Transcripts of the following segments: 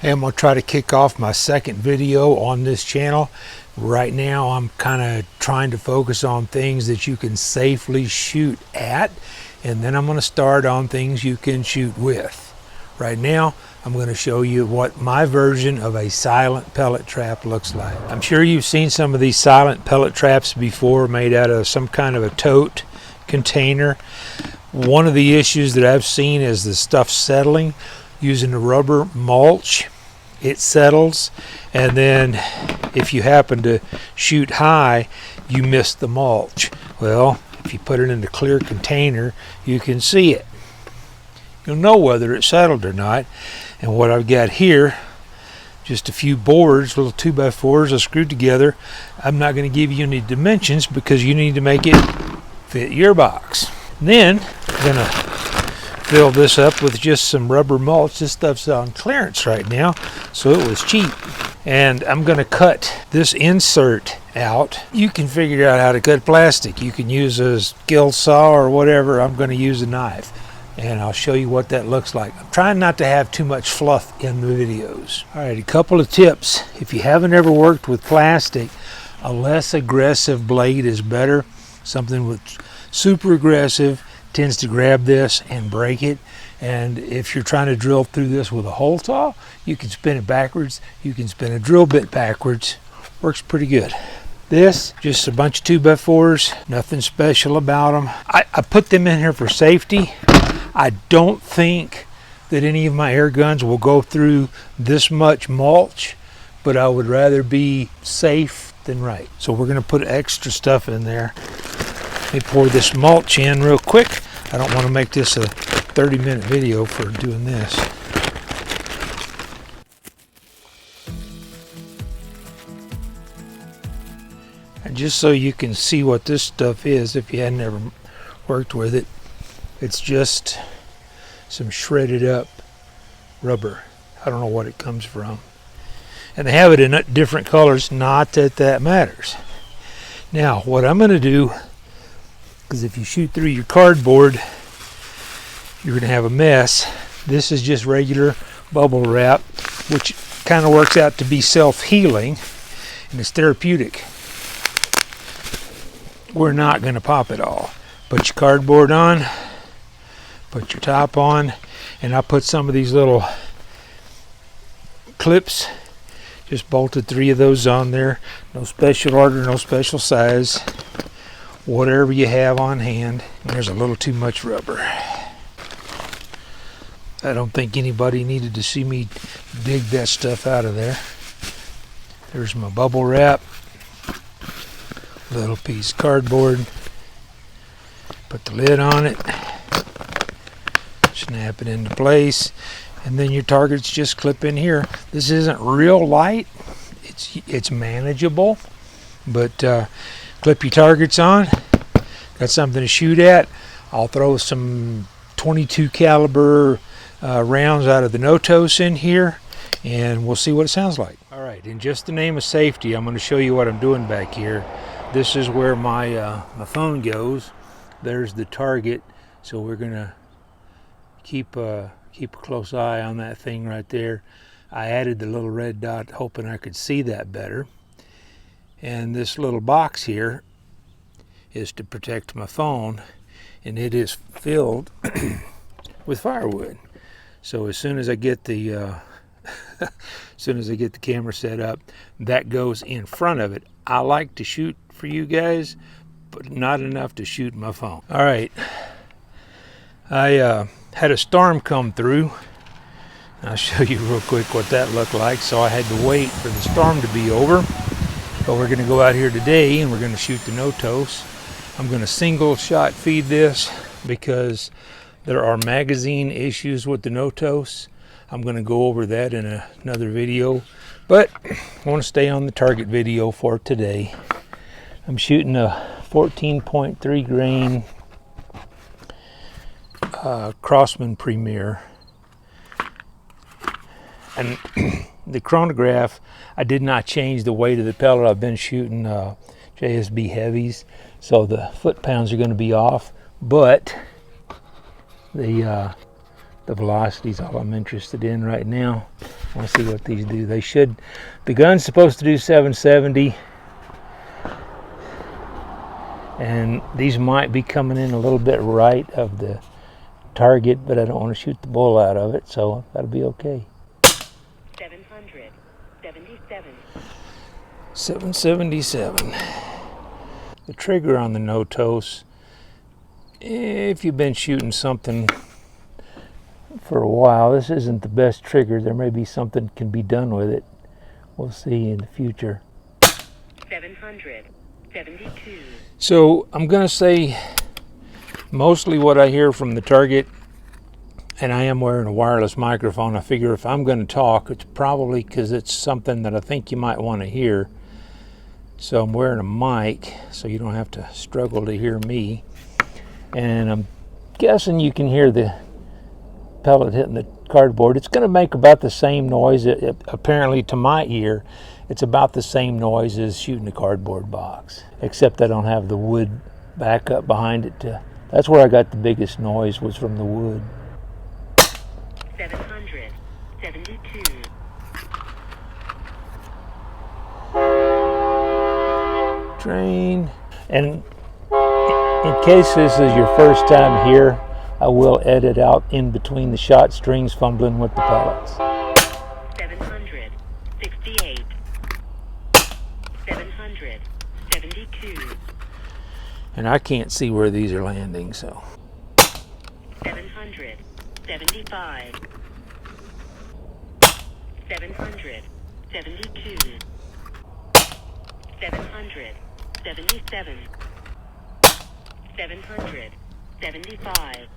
Hey, I'm going to try to kick off my second video on this channel. Right now I'm kind of trying to focus on things that you can safely shoot at, and then I'm going to start on things you can shoot with. Right now I'm going to show you what my version of a silent pellet trap looks like. I'm sure you've seen some of these silent pellet traps before, made out of some kind of a tote container. One of the issues that I've seen is the stuff settling. Using the rubber mulch, it settles, and then if you happen to shoot high, you miss the mulch. Well, if you put it in a clear container, you can see it. You'll know whether it settled or not. And what I've got here, just a few boards, little 2x4s I screwed together. I'm not going to give you any dimensions because you need to make it fit your box. And then I'm going to fill this up with just some rubber mulch. This stuff's on clearance right now, so it was cheap. And I'm going to cut this insert out. You can figure out how to cut plastic. You can use a skill saw or whatever. I'm going to use a knife, and I'll show you what that looks like. I'm trying not to have too much fluff in the videos. All right, a couple of tips. If you haven't ever worked with plastic, a less aggressive blade is better. Something with super aggressive tends to grab this and break it. And if you're trying to drill through this with a hole saw, you can spin it backwards. You can spin a drill bit backwards. Works pretty good. This, just a bunch of 2x4s, nothing special about them. I put them in here for safety. I don't think that any of my air guns will go through this much mulch, but I would rather be safe than right. So we're gonna put extra stuff in there. Let me pour this mulch in real quick. I don't want to make this a 30-minute video for doing this. And just so you can see what this stuff is, if you hadn't ever worked with it, it's just some shredded up rubber. I don't know what it comes from. And they have it in different colors, not that that matters. Now, what I'm going to do, because if you shoot through your cardboard, you're going to have a mess. This is just regular bubble wrap, which kind of works out to be self-healing, and it's therapeutic. We're not going to pop it all. Put your cardboard on, put your top on, and I put some of these little clips, just bolted 3 of those on there. No special order, no special size. Whatever you have on hand. And there's a little too much rubber. I don't think anybody needed to see me dig that stuff out of there. There's my bubble wrap. Little piece of cardboard. Put the lid on it. Snap it into place. And then your targets just clip in here. This isn't real light. It's manageable. But clip your targets on. Got something to shoot at. I'll throw some 22 caliber rounds out of the Notos in here, and we'll see what it sounds like. All right, in just the name of safety, I'm going to show you what I'm doing back here. This is where my phone goes. There's the target, so we're going to keep a close eye on that thing right there. I added the little red dot hoping I could see that better. And this little box here is to protect my phone, and it is filled with firewood. So as soon as I get the camera set up, that goes in front of it. I like to shoot for you guys, but not enough to shoot my phone. All right, I had a storm come through. I'll show you real quick what that looked like. So I had to wait for the storm to be over. But we're going to go out here today and we're going to shoot the Notos. I'm going to single shot feed this because there are magazine issues with the Notos. I'm going to go over that in another video, but I want to stay on the target video for today. I'm shooting a 14.3 grain Crossman Premier. And the chronograph, I did not change the weight of the pellet. I've been shooting JSB heavies, so the foot pounds are going to be off, but the The velocity's all I'm interested in right now. I want to see what these do. They should, the gun's supposed to do 770, and these might be coming in a little bit right of the target, but I don't want to shoot the bull out of it, so that'll be okay. 777. 777. The trigger on the no-tose, if you've been shooting something for a while, this isn't the best trigger. There may be something can be done with it. We'll see in the future. 772. So I'm going to say mostly what I hear from the target, and I am wearing a wireless microphone. I figure if I'm going to talk, it's probably because it's something that I think you might want to hear. So I'm wearing a mic so you don't have to struggle to hear me. And I'm guessing you can hear the pellet hitting the cardboard. It's going to make about the same noise. Apparently to my ear, it's about the same noise as shooting a cardboard box, except I don't have the wood back up behind it. That's where I got the biggest noise, was from the wood. 772. Train. And in case this is your first time here, I will edit out in between the shot strings fumbling with the pellets. 768. 772. And I can't see where these are landing, so. 775. 772. 777. 775.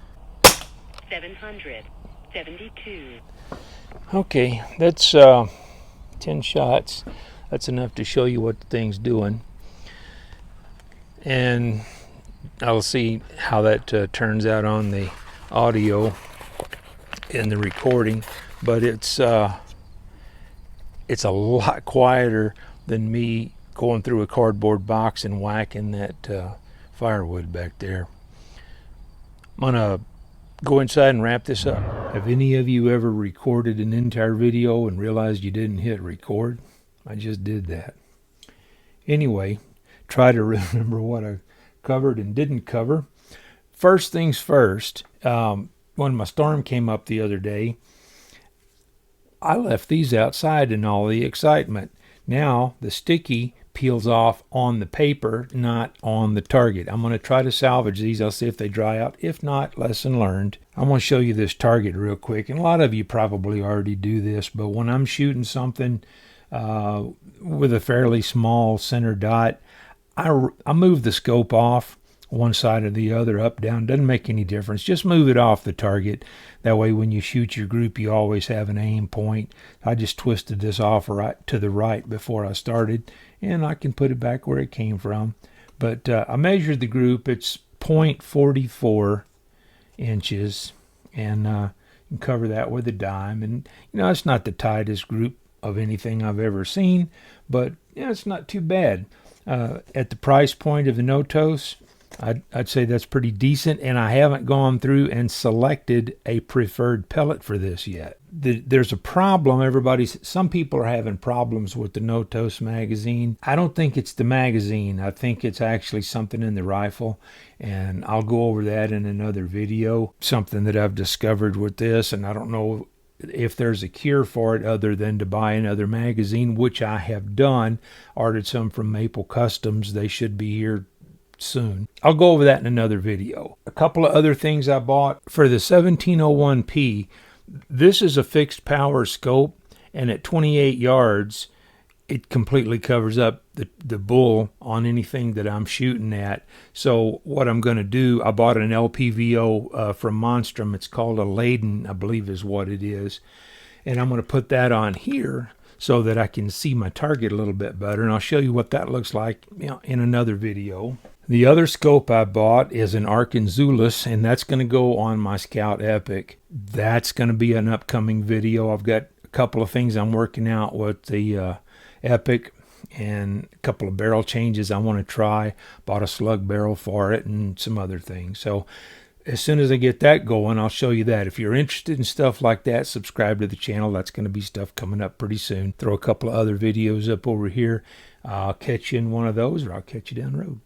772. Okay, that's 10 shots. That's enough to show you what the thing's doing. And I'll see how that turns out on the audio in the recording. But it's a lot quieter than me going through a cardboard box and whacking that firewood back there. I'm gonna go inside and wrap this up. Have any of you ever recorded an entire video and realized you didn't hit record? I just did that. Anyway, try to remember what I covered and didn't cover. First things first, when my storm came up the other day, I left these outside in all the excitement. Now the sticky peels off on the paper, not on the target. I'm going to try to salvage these. I'll see if they dry out. If not, lesson learned. I'm going to show you this target real quick. And a lot of you probably already do this, but when I'm shooting something with a fairly small center dot, I move the scope off one side or the other, up, down, doesn't make any difference. Just move it off the target. That way when you shoot your group, you always have an aim point. I just twisted this off right to the right before I started, and I can put it back where it came from. But I measured the group. It's 0.44 inches, and you can cover that with a dime. And you know, it's not the tightest group of anything I've ever seen, but yeah, it's not too bad. At the price point of the no-tose, I'd say that's pretty decent, and I haven't gone through and selected a preferred pellet for this yet. There's a problem. Some people are having problems with the no-tose magazine. I don't think it's the magazine. I think it's actually something in the rifle, and I'll go over that in another video. Something that I've discovered with this, and I don't know if there's a cure for it other than to buy another magazine, which I have done. Ordered some from Maple Customs. They should be here soon. I'll go over that in another video. A couple of other things I bought for the 1701P. This is a fixed power scope, and at 28 yards it completely covers up the bull on anything that I'm shooting at. So what I'm going to do, I bought an LPVO from Monstrum. It's called a Leyden, I believe is what it is, and I'm going to put that on here so that I can see my target a little bit better, and I'll show you what that looks like, you know, in another video. The other scope I bought is an Arkansas, and that's going to go on my Scout Epic. That's going to be an upcoming video. I've got a couple of things I'm working out with the Epic, and a couple of barrel changes I want to try. Bought a slug barrel for it and some other things. So as soon as I get that going, I'll show you that. If you're interested in stuff like that, subscribe to the channel. That's going to be stuff coming up pretty soon. Throw a couple of other videos up over here. I'll catch you in one of those, or I'll catch you down the road.